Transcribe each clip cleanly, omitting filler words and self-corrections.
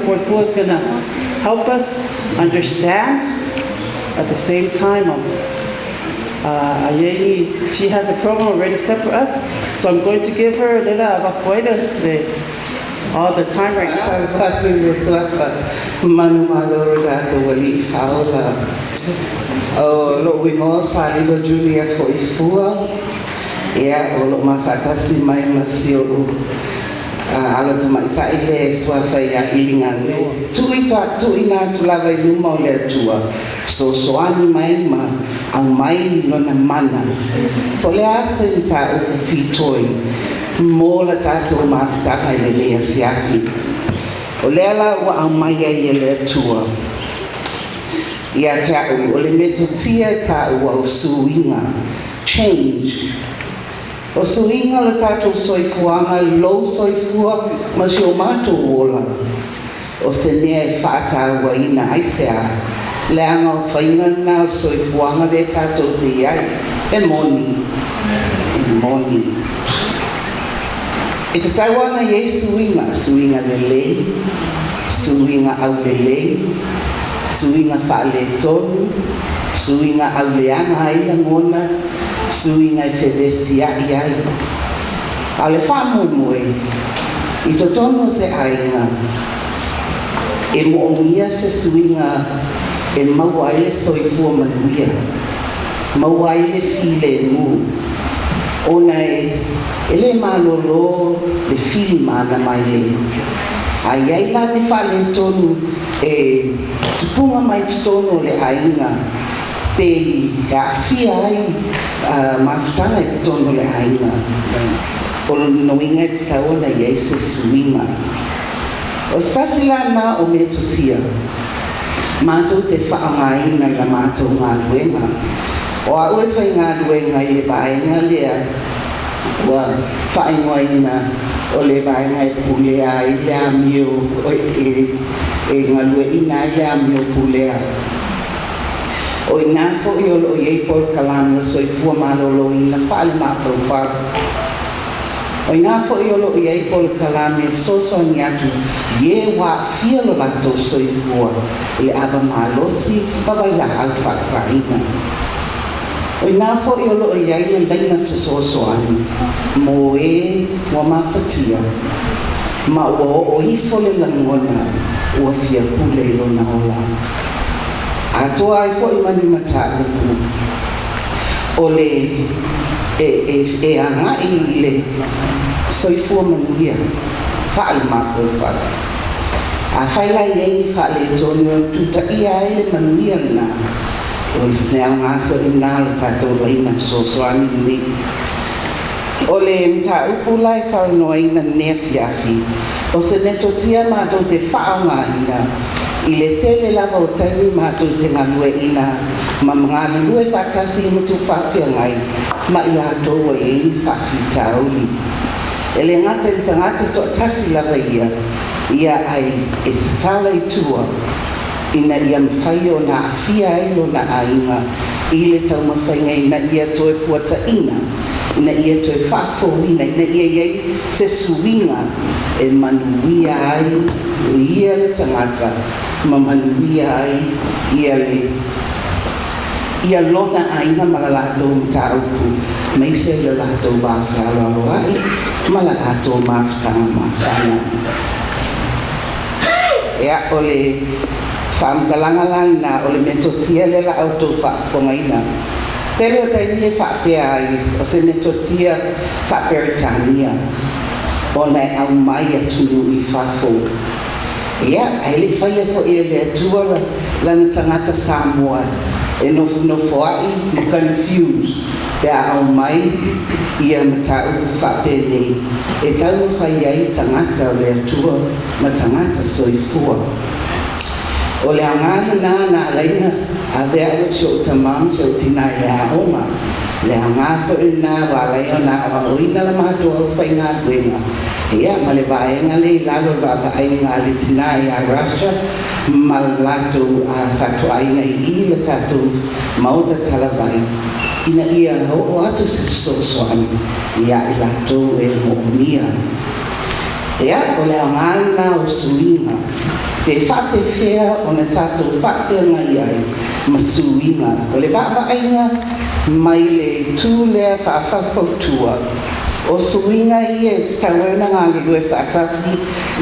Foifua is going to help us understand. At the same time, she has a program already set for us, so I'm going to give her all the time right now. Salilo Julia Foifua, ala tu mai ta ile soifua ya ilinga le tu ina tu lava iluma le tua so ani mai ma ang mai no na mana to le ase ni ta o fitoi mo la ta to ma fta ai le fiafi o le ala wa ang mai ya le tua ya ta o le metu tia ta o suinga change. O suinga le tatou soifuanga, lou soifua, ma si o mātou ola. O se mea e whaataua ina aisea, le anga o whainga na o soifuanga le tatou te iai, e moni. E te taiwana iei suinga lelei, suinga au lelei, suinga whaale tonu, suinga au leana aila ngona, suinga fedesia iai. Ale whamoe, I to tono se aiga, e moongia se suinga, e mauaile soifua manuia, mauaile file mu, ona ele malolo le fili mana maile. Ai la ni fale tonu e tupunga mai tono le aiga. Pe afia ai mafutanga I tono le aiga. O no inga te taona I se suinga. O stasila na o me tutia. Mātou te whaangaina I la mātou ngā luenga. O a ue whai ngā luenga I le vaenga lea. Wa whaingoina o le vaenga e pulea I le amio e ngā luenga I le amio pulea. O ina fo I o iei pol kalama soifua maloloina whaale mawhauwha. O ina fo I o iei pol kalama soso ni atu ye wa fia lo lato soifua le aba malosi pawai la au whasaina. O ina fo I o iei le leina soso ani mo e wa mawhatia ma o ifo le langona ua fia pule ilo na ola. Atoa ai fo I mani mata upu. O le anga I le soifua manuia. Whaale mawhauwha. A whaila I ni whaale tonu tuta ia ai le manuia na. O le nea ngā whae nā lo tātou laina sosoani ni. O le mta upu lai tau noa ina nea fiafi. O se neto tia mātou te whaonga ina. I le tele lava o taimi mātou te ngalue ina ma mga lue whakasi mutu whawhia ngai ma I lātou wa e ni whawhi tauli. E le ngata I tangata to tasi lava ia ai e te tala I tua ina ia mwhai o na awhia ilo na ainga I le tau mawhainga ina ia toe fuata ina ina ia toe whawhorina ina ia iei se suinga e manuia ai o ia le tangata mamanuia ai ia lona aina malalato mtaupu maise le lato bafalo ai malalato mafana ya ole fam talanga ole metotia le la auto fa fongaina tele o taini fa pe ai o se metotia fa peritania ona au mai atu I fafo. Ia, ai le whaia fo ia le atua lana tangata Samoa e nofo ai mo confused pea au mai ia mata upu whapene e tau whaia I tangata o le atua ma tangata soifua. O le angana na alaina a vea ua sio tamam sio tinai le aonga le angafo ina walai o na o ina la matua o whainga duenga. Ia, ma le vaenga le lalo baba ainga le tinai a Russia ma lato a fatu ainga I le tato mauta talavai. Ina ia o atu sosoani ia I lato e mo'omia. Ea, o le amana o suinga. Pe whape whea o na tātou whape ngai ai, ma suinga. O le whapainga, mai le tū lea whawhautua. O suinga i e tawena ngā lulu e whaatasi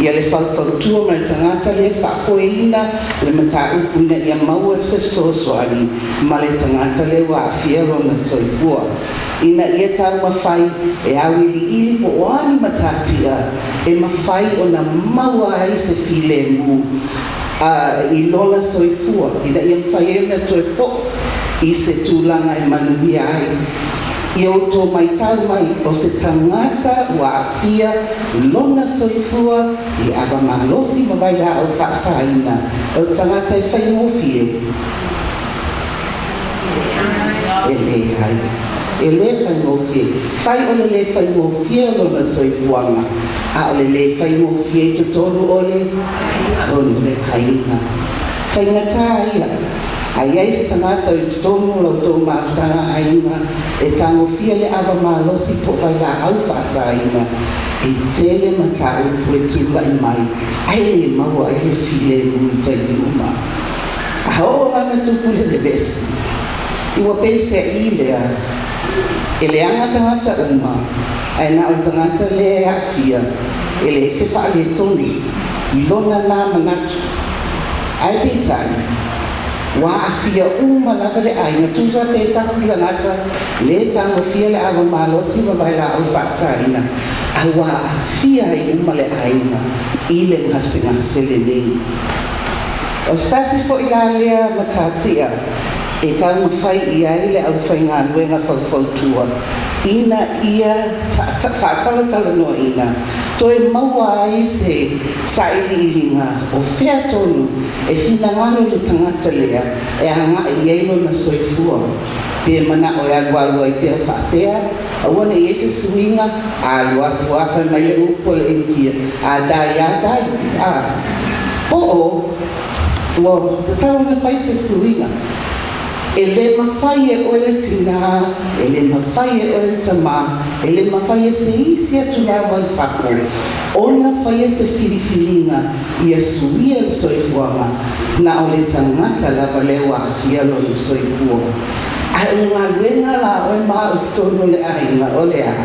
i a le whautua ma le tangata le whapoeina le mata upuna i a maua se sosoani ma le tangata le wa fiero na soifua. Ina ia tau mawhai e awili ili po oani matatia e mawhai o na maua ai se file mu i lona soifua. Ina ia mawhai e na toe fo i se tūlanga e manuia ai. I o tō mai tau mai o se tangata wa afia lona soifua i aba mahalosi mawaila au whaasaina. O tangata e whai ngofie. E le hai. E le whai ngofie. Whai o le whai ngofie lona soifuanga. A o le whai ngofie to tonu o le tonu le kainga. Whai ngata ia. Ai ai tangata i tonu lau tō maafutanga ainga e tango fia le ava mahalosi po pai la au whaasaina e tele matau po e tūla i mai ai le maua ai le file mui tai ni uma a hao lana tupu le besi i wa pese i lea e le anga tangata uma ai na o tangata le afia e le se wha le toni i lona la manatu ai pitani wa afia uma lava le aina tusa pe tasi la nata le tango fia le ava mahalosi ma vai la au whaasaina a wa afia i uma le aina i le ngase le nei o stasi fo i la lea matatia e tango whai i ai le au whai ngā luenga whautua ina ia whaatala no ina toe maua ai se saili ilinga o whea tonu e whina ngano le tangata lea e hanga i eilo na soifua pe mana o e alualua i pia whapea a wana i ese suinga a alua tuafa mai le upo le inkia a dai po o te tau na whai se suinga e le mawhai e oe tina, e le mawhai e oe tama, e le mawhai e se isi atu la wai whako. Ona whai e se whiriwhiringa i a suia le soifuanga, na o le tangata lava lewa a fialo le soifua. A o ngā ruenga la oe maa o titono le ainga o le a.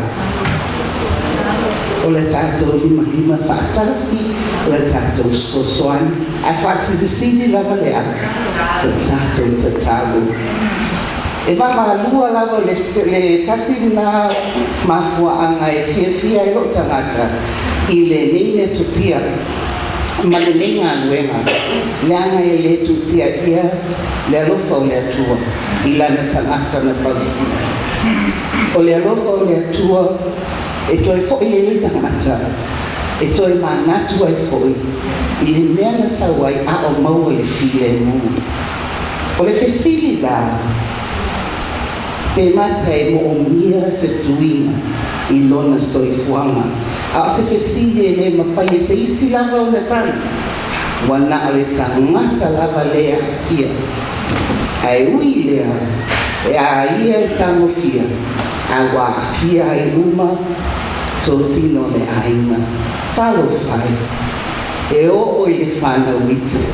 O le tātou lima whaatasi, o le tātou sosoani, a whaasirisini lava le a. Te tātou te tālu. E whakalua lava le tasi na mafuaanga e fia e lo tangata i le neine tutia. Ma le nei ngā luenga, le anga e le tutia ia, le alofa o le atua, i lana tangata na whausina. O le alofa o le atua, e toi fo i e tangata, e toi manatu ai foi, i le mea na sawai a o maua le file mu. O le fesili la, pe mata e mo o mia se suinga i lona soifuanga. A o se fesili e le mawhai e se isi lava o na tani. Wana o le tangata lava lea fia. Ai ui lea, e a ia e tango fia. A wa fia e uma, tō tino le aina. Talo whai. E o i le whana wite.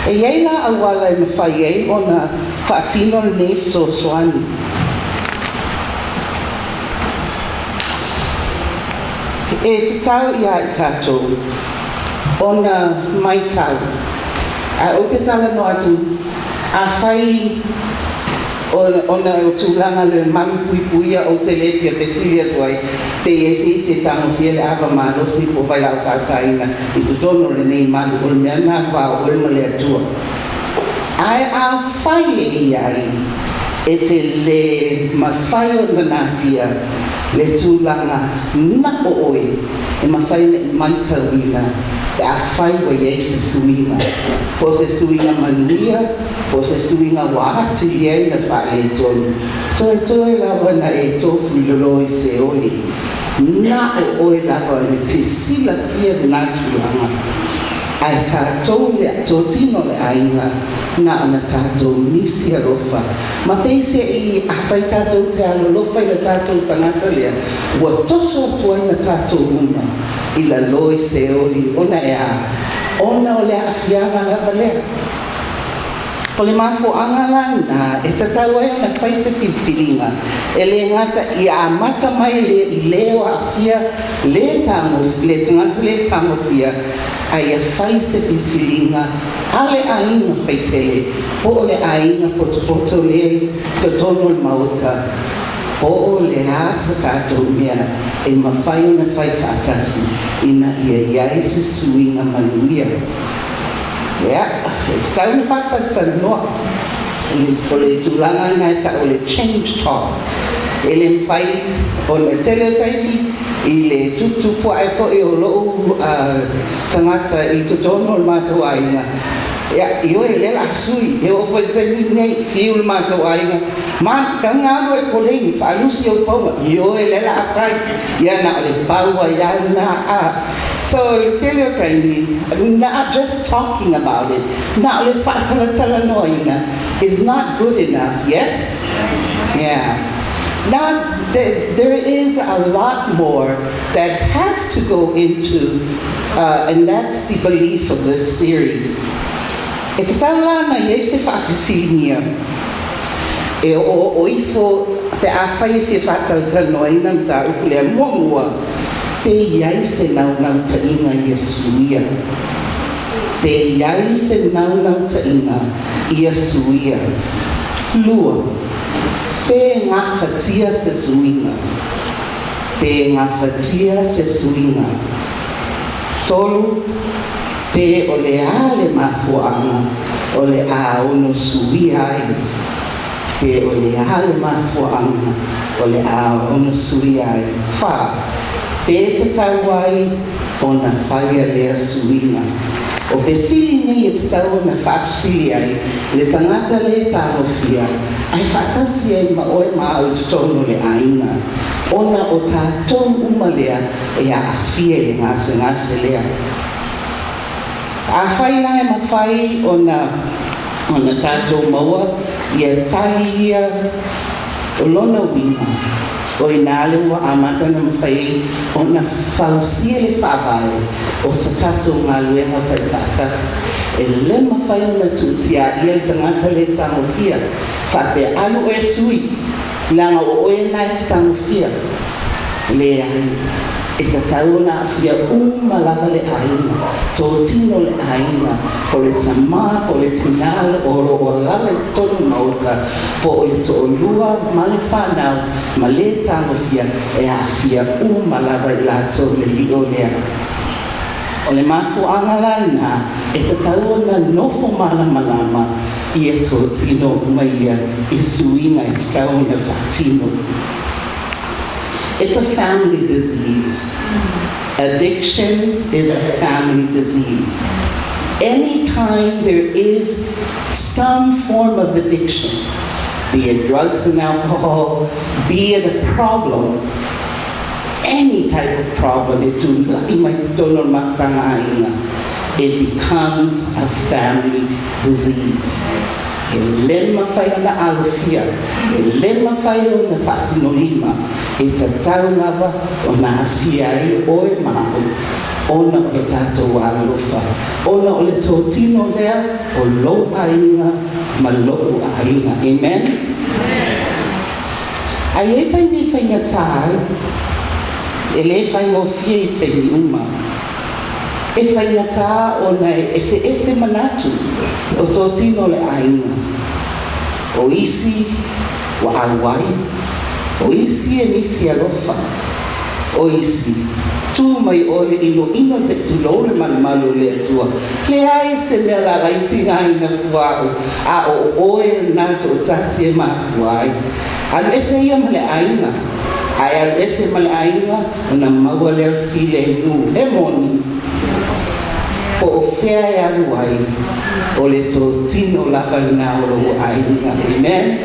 E iei la awala e mawhai ei o na whaatino nei soani. E te tau i ai tātou o na mai tau. A o te tala no atu a whai o na tūlanga le mangu puipuia o te lepia pesilia tuai pe e se tango fia le ava mahalosi po vai lau whaasaina i se tono le nei manu o le mea nā wha o le male atua. Ai a whai e iai e te le mawhai o na nātia le tūlanga na o oe e mawhai le maitauina e a whai wa iei se suinga. Po se suinga manuia, po se suinga wahati iei na whaale tonu. So e toi lawa na e tofu lolo i se oli. Na o oe lawa e te sila fia na tūlanga. ai tātou le tō tino le ainga na ana tātou nisi alofa. Ma peise I awhai tātou te alolofa I la tātou tangata lea, ua toso atua I na tātou uma I la loi se oli ona ona o le awhianga lava lea. Po le mafuanga lana, e tatau ai ona whai se whiwhiringa. E le ngata I a mata mai I leo a whia, le tangatu le tangofia, ai a whai se whiwhiringa, ale ainga whaitele, po o le ainga poto le, to tono le mauta, po o le asa tātou mea, e mawhai ona whai whaatasi, ina ia se suinga manuia. Yeah, it's time to find something more. Ole tulanga na ta ole change talk. Ele mfai ole teletype ile tutu po ai fo e lo tangata I tutono mato ainga. Ya io ele la sui e o foi nei film mato ainga. Man kangalo e koleni fa lusi o po io ele la fai ya na ole paua ya na So not just talking about it, is not good enough, yes? Yeah. Now, there is a lot more that has to go into, and that's the belief of this series. It's na yesef afisilia. E o ifo te afai fi fatalanoina mta ukule momua. Pe iai se nau ta inga Yesuia. Pe iai se nau ta inga Yesuia. Lua. Pe ngā whatia se suinga. Pe ngā whatia se suinga. Tolu. Pe o le ale mafuanga. O le a ono suia ai. Pe o le ale mafuanga. O le a ono suia ai. Fa. Pe te tauai o na whaia lea suinga. O fesili nei e te tau na whaafusili ai, le tangata le tāwhia, ai whaatasi ai ma oe maa o te tono le ainga. Ona o tātou uma lea e a awhia le ngase lea. A whai nai ma whai o na tātou maua, ia tali ia o lona wina. O inale wa amata na mawhai o na whausia le whabai o sa tātou ngā luenga whai whaatas. E le mawhai o na tūtia ia tangata le tangofia. Whape alu e sui, langa o oe nai te tangofia. Le ai, e ta tau na awhia malava le aina, tō tino le aina, po le tamā, po le tinale, o lala i tonu mauta, po le tō lua, ma le whanau, ma le tangofia, e awhia malava I lato le lio lea. O le mafuanga lana, e ta tau na nofo mana malama, I e tō tino maia, I suinga I te tau na whatino. It's a family disease. Addiction is a family disease. Anytime there is some form of addiction, be it drugs and alcohol, be it a problem, any type of problem, it becomes a family disease. E lema whai ana alofia, e lema whai o na whasinolima, e tatau lava o na awhia I oe mahu, ona o le tātou alofa, ona o le tōtino lea, o lo ainga, ma lo ainga. Amen? Ai e taimi whainga tāi, e le whainga o fia I taimi uma. E whainga tā o na ese manatu, o tōtino le ainga. O isi wa awai, o isi e nisi alofa, o isi. Tu mai ole ino se tu lole malu le atua. Le ai se mea la raiti ngai na fuau, a o oe nato o tasi e mafuai. Anu ese ia male ainga, ai anu ese male ainga, una maua le file nu, le moni. Po o fea e aluai, o le tō tino lava na o lo ainga. Amen?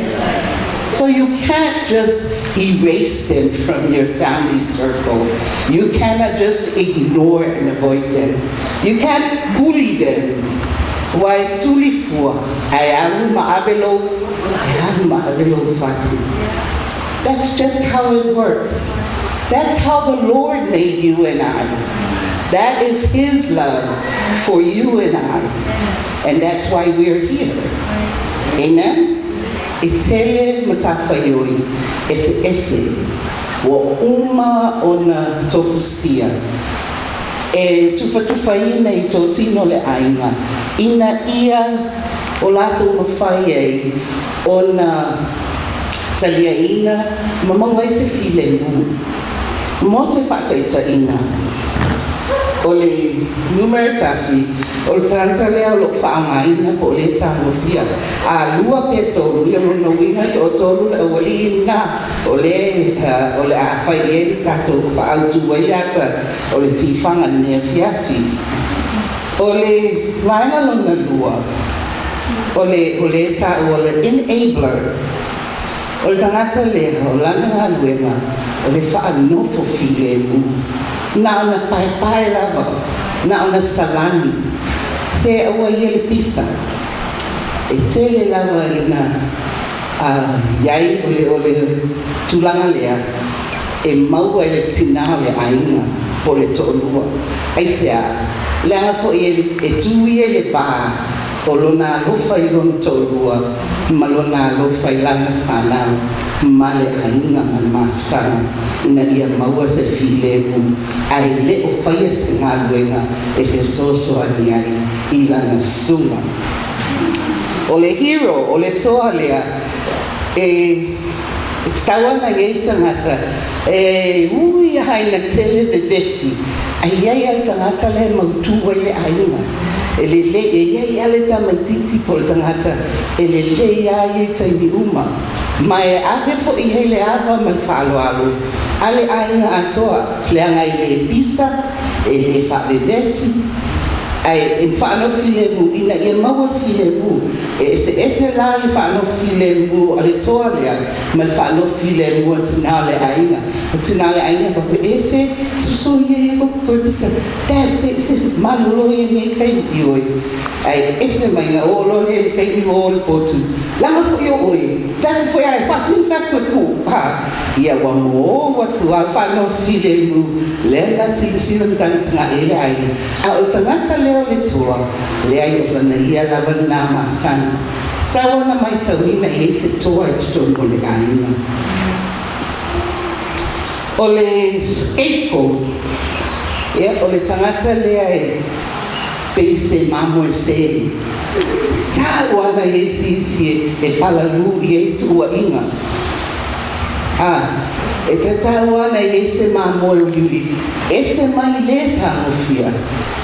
So you can't just erase them from your family circle. You cannot just ignore and avoid them. You can't bully them. Why tulifua? Ayaru maavelo fatu. That's just how it works. That's how the Lord made you and I. That is His love for you and I. And that's why we're here. Amen? Itele matafayoi ese wa uma ona tofusia tufatufaina I totino le aiga ina ia o latou mafai ona taliaina mamaua I se filemu mo se faasaitaina o le numero tasi o le tantalea o lo whaangaina po le tangofia a lua peto ia lona winga to tolu le walina o le a whai e kato whaautu waiata o le tifanga ne fiafi o le vaenga lona lua o le enabler o le tangata lea o lana ngā luenga o le whaanofo filemu na ona pai lava na ona salani se aua ia le pisa e tele lava ina iai o le tulanga lea e maua i le tina le aiga po le toʻalua ai sea leaga foʻi e tui e le pā o lona alofa I lona toʻalua ma lona alofa I lana fanau ma le aiga ma le mafutaga ina ia maua se filemu ae le o faia se galuega e fesoasoani ai I lana suga o le hero o le toa lea e tauana iai tagata ui haina tele vevesi ai ai a tagata le mautū ai le aiga e iai ale tamaitiiti po le tagata e lelei ai e taimi uma ma e ape foʻi ai le ava ma le faaloalo a le aiga atoa leaga I le pisa e le faavevesi ai e whaanofi lemu ina ia maua filemu e ese la le whaanofi lemu a le toa lea ma le whaanofi lemu a tina le aiga pape ese suso ia ia kopo pisa dad se maloloina nei kai ioi ai ese mai o lo le kai o le potu langa foi oi tan foi ai fatin fat ko pa ia wa mo wa tu al whaanofi lemu le na sila tan na ele ai a o tangata leo le toa le ai o lana ia lava na masana sawana mai tauina e se toa e tutongo le aiga o le scapegoat o le tangata lea e peise mamo e se tawana e sisi e palalu e tuainga e te tawana e se mamo e uli e se mai le tangofia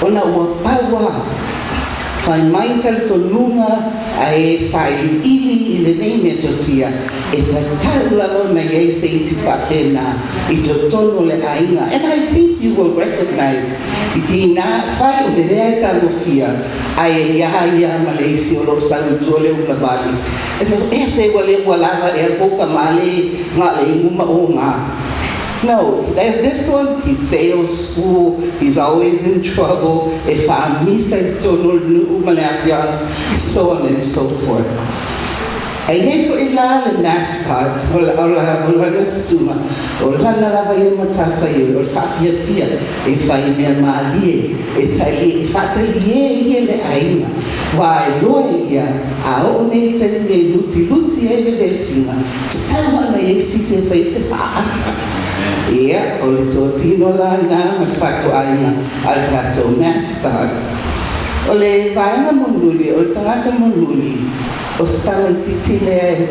ona ua paua fai mai tale tonunga a e saili ili I le nei me totia e ta taula ona e se isi whapena I to tono le aiga and I think you will recognize I tina fai o le rea tangofia a e ia ma le isi o lo sautua le una bali e se wale walava e poka male ngā le inguma o ngā No, this one, he fails school, he's always in trouble, if I miss a tunnel, so on and so forth. I gave for ila the mascot, or nastuma, or lava yamatafa, or fafia, if I may malie, if I tell ye the aina. Why, loya, I only tell me luti, everything. Tell one I see a face of ia o le tōtino la nā ma whatu aina al tātou mascot. O le vaenga monuli, o le tangata monuli, o sawa titi lea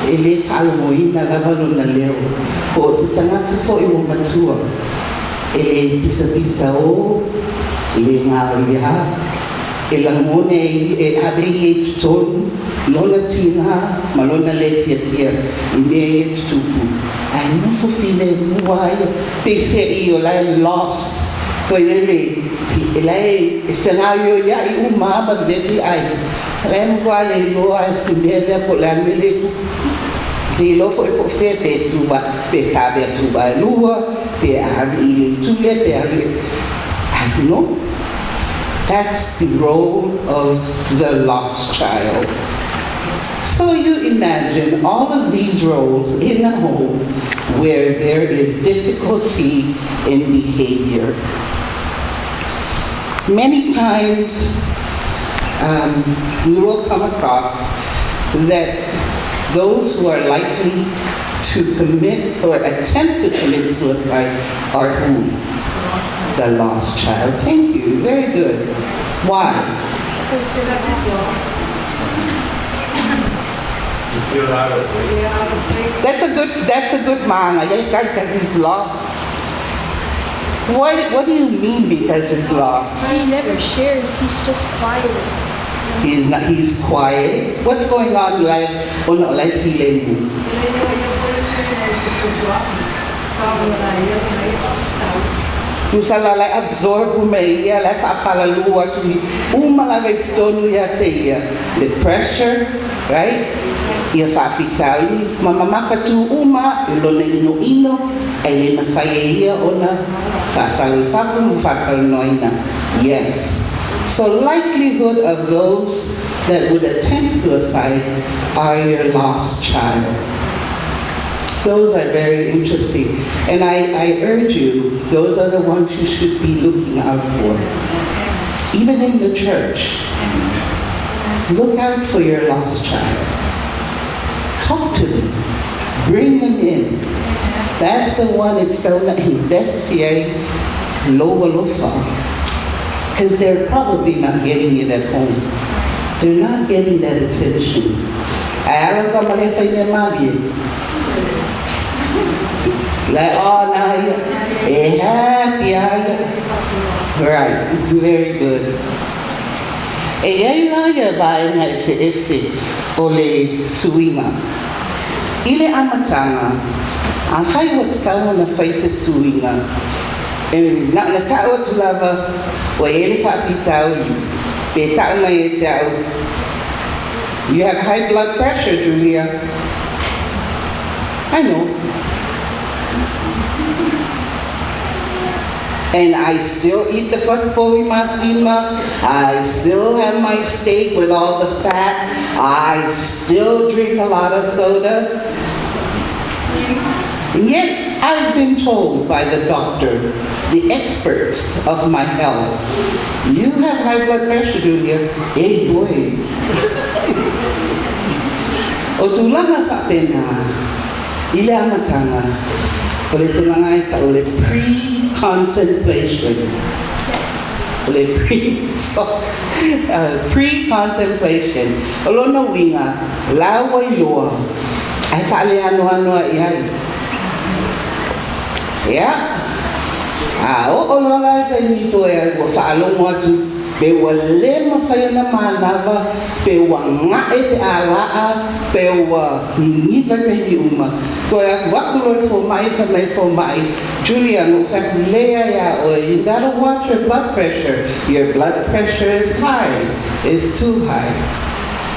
e le whalamoina lavano na leo. O se tangata fo I mo matua, e le pisa o, le ngā o ia, e langone e ave I e tutonu, lona tina, ma lona le fia, I mea e tutupu. I não fulfilled why they say you like lost. Foi ele cenário ya uma mas desse ai. Lembro qual é o assim mesmo por lá me Ke lo fo po fe pe tuba pe sabe tuba lua pe ali tule pe ali. No. That's the role of the lost child. So you imagine all of these roles in a home where there is difficulty in behavior. Many times we will come across that those who are likely to commit or attempt to commit suicide are who? The lost child. Thank you. Very good. Why? You feel out of place. That's a good man. Because he's lost. What do you mean because he's lost? He never shares, he's just quiet. He's quiet. What's going on like feeling? Kusala like absorb umeia like apalaluwa tuli umala vetstonu ya teia the pressure, right? Ia fafitauli mama mafatu uma ilone ino ele mafaia ona fasawi fafu mufakaloina. Yes. So likelihood of those that would attempt suicide are your lost child. Those are very interesting. And I urge you, those are the ones you should be looking out for. Even in the church, look out for your lost child. Talk to them. Bring them in. That's the one that's going to investigate lower lofa. Because they're probably not getting it at home. They're not getting that attention. Like, oh, now you're happy, right? Very good. E aí lá ia vai na esse ole Suiga. Ile amatanga. A fai what's down na face Suiga. E na tao tu lava wa ele fa fitao. Be tao mai tao. You have high blood pressure, Julia. I know. And I still eat the fosfori masima. I still have my steak with all the fat. I still drink a lot of soda. And yet, I've been told by the doctor, the experts of my health, you have high blood pressure, Julia. Hey, boy. Otulanga fa pena. Ile amatanga. Ole pre-contemplation. Ole pre-contemplation. Olona winga lawa iloa. Ai fale ano iai. Yeah. Olona taimito e wa falo motu be wale mafayana manava be wanga e ala be wa niva taimi uma. For my Julia, no fact, you gotta watch your blood pressure. Your blood pressure is high. It's too high.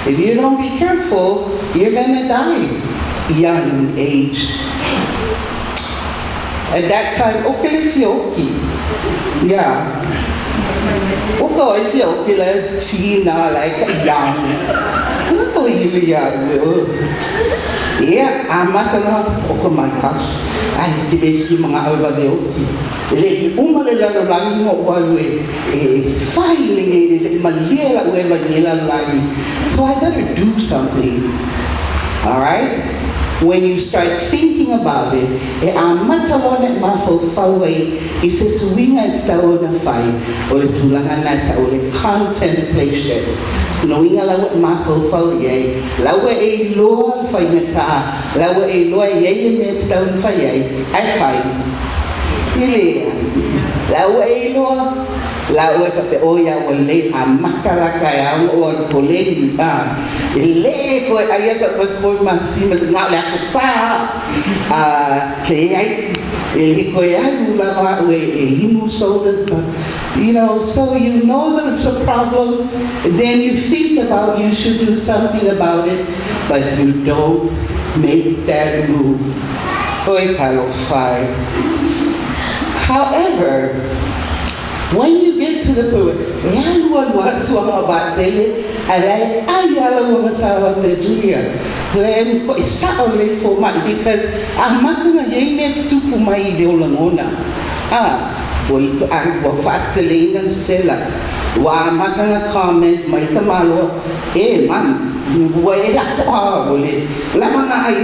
If you don't be careful, you're gonna die young age. At that time, yeah. Tina like young. Yeah, I'm not oh my gosh. I did a few mga alvadeoti. Umalala lagi mo walwe. Filing malera ueva nila lagi. So I better do something. All right? When you start thinking about it, I'm not alone at my Foifua. It says, we are still on a fight, or the tulanganata, or the contemplation. Knowing a lot of my Foifua, lawa a law for nata, lawa a law, yay, made down for yay, I fight. Lawa a law. Lawa fa pe oya wale amakalakaya o poleni ba ile ko ayasa passport masima nga la sa ke ay You know, so you know that it's a problem, then you think about you should do something about it, but you don't make that move. However, when you get to the point because I'm not going to fastelina sela wa makanga comment mai tamalo man you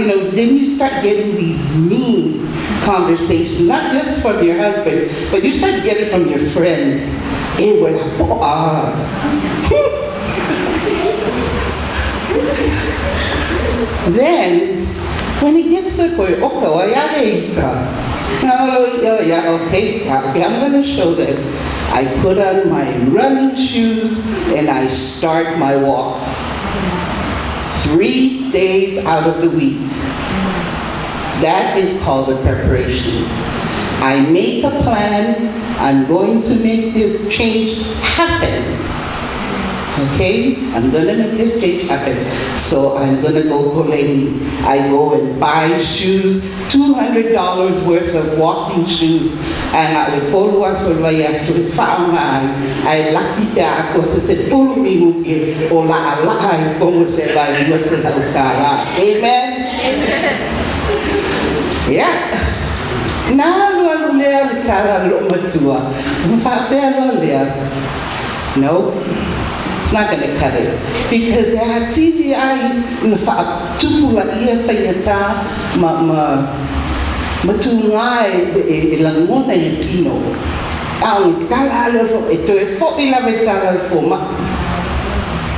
know, then you start getting these mean conversations, not just from your husband, but you start getting from your friends. Then when it gets to the point, okay, I'm going to show them. I put on my running shoes and I start my walk. 3 days out of the week. That is called the preparation. I make a plan. I'm going to make this change happen. Okay? I'm going to make this change happen. So I'm going to go Koleni. I go and buy shoes, $200 worth of walking shoes. And I lucky back because I follow me or amen. Yeah. No, it's not going to cut it. Because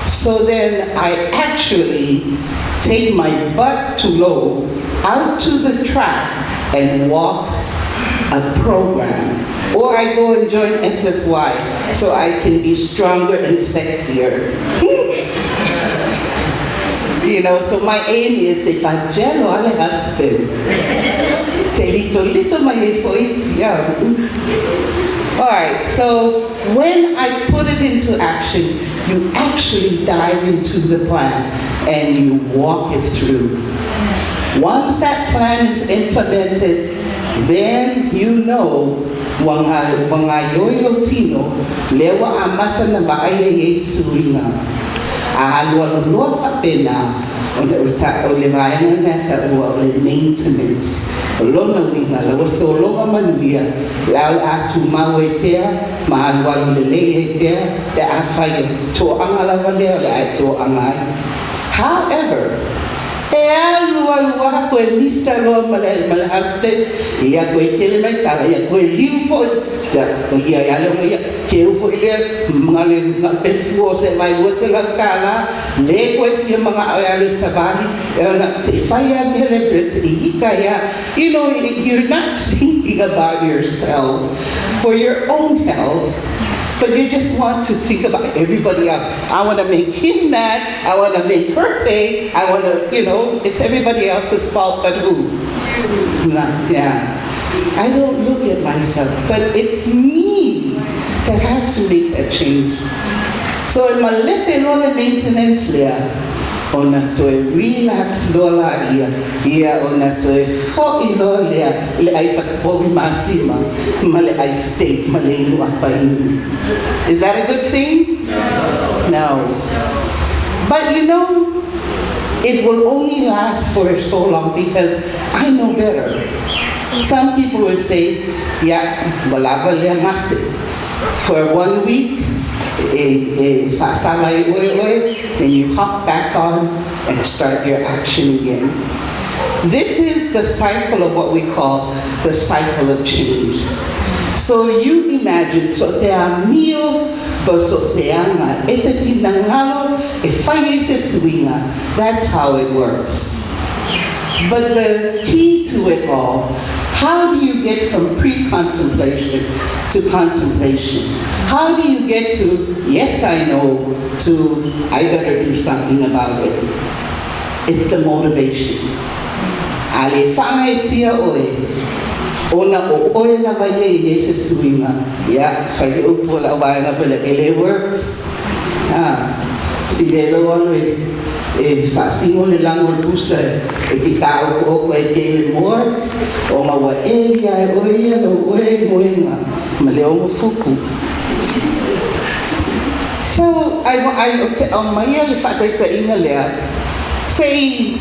so then I actually take my butt to low out to the track and walk a program. Or I go and join SSY so I can be stronger and sexier. You know, so my aim is if I jello on a husband. Alright, so when I put it into action, you actually dive into the plan and you walk it through. Once that plan is implemented, then you know lewa amata na baaya Suiga. Pena maintenance. Lona winga la so longa manuia la ask to mawe pea mahalwa lele pea the afaya to angala vale la to angai. However, you know, you're not thinking about yourself for your own health, but you just want to think about everybody else. I want to make him mad. I want to make her pay. I want to, you know, it's everybody else's fault but who? Yeah. I don't look at myself, but it's me that has to make that change. So in my lepe maintenance there, on a to relax lola here on a to fo lola le I fast bovi masima male I stay male lu apain. Is that a good thing? No. But you know, it will only last for so long because I know better. Some people will say, yeah, for 1 week, then you hop back on and start your action again. This is the cycle of what we call the cycle of change. So you imagine, so say a meal, but so say it's a finangalo, if I use a Suiga, that's how it works. But the key to it all, how do you get from pre-contemplation to contemplation? How do you get to, yes I know, to I better do something about it? It's the motivation. Ona o oe na vai e se suinga. Ya, whai o pula o vai na whele ele works. Si lelo anu e whasingo le lango pusa e ki tau ko e tele moa o maua elia e oe alo oe moenga ma leo mo fuku. So, on Maya le whataita inga lea, say,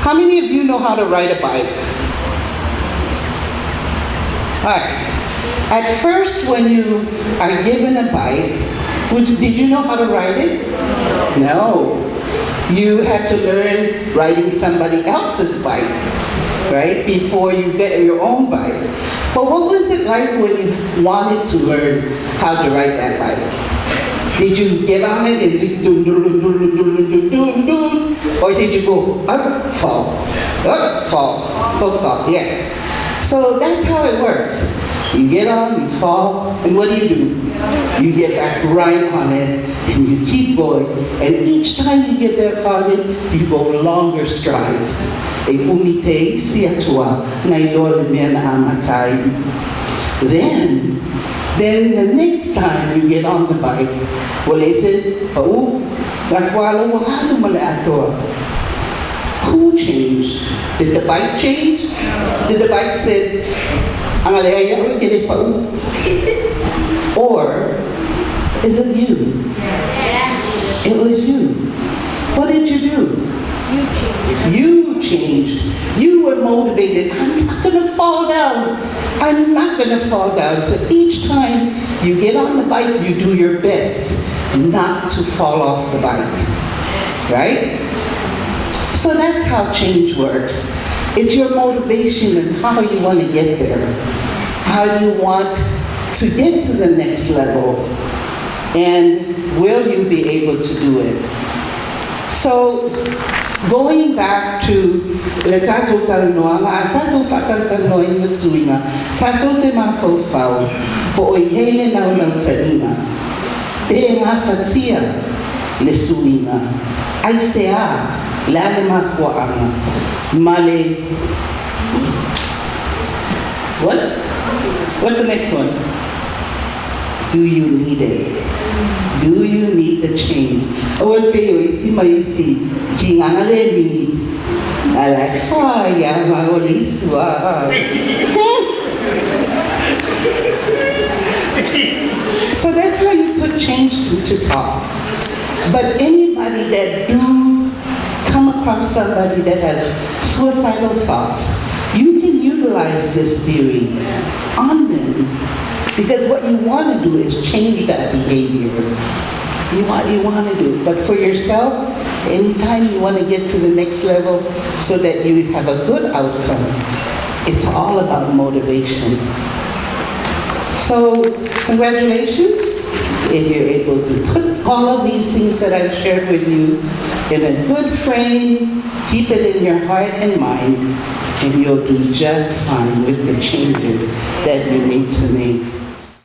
how many of you know how to ride a bike? Alright. At first, when you are given a bike, did you know how to ride it? No. You had to learn riding somebody else's bike, right? Before you get your own bike. But what was it like when you wanted to learn how to ride that bike? Did you get on it and say, dun, dun, dun, dun, dun, dun, dun, dun, or did you go up, fall, go fall? Yes. So that's how it works. You get on, you fall, and what do? You get back right on it, and you keep going. And each time you get back on it, you go longer strides. E umite siatua na ilole mena amatai. Then the next time you get on the bike, well, they said, who changed? Did the bike change? Did the bike say, or is it you? Yes. It was you. What did you do? You changed. You were motivated. I'm not going to fall down. I'm not going to fall down. So each time you get on the bike, you do your best not to fall off the bike. Right? So that's how change works. It's your motivation and how you want to get there. How do you want to get to the next level? And will you be able to do it? So, going back to le tatou talanoanga, tatou whatalanoa i Suiga, tatou te mawhauwhau, po o i hele nau tainga. E ngā whatia le Suiga, ai se a, le ale mafuaanga, male. What? What's the next one? Do you need it? Do you need the change? Awan peyo isi maisi kingangale ni alafa ya maoliswa. So that's how you put change to talk. But anybody that do come across somebody that has suicidal thoughts, you can utilize this theory on them, because what you want to do is change that behavior. You want to do it. But for yourself, anytime you want to get to the next level so that you have a good outcome, it's all about motivation. So, congratulations if you're able to put all of these things that I've shared with you in a good frame, keep it in your heart and mind, and you'll do just fine with the changes that you need to make.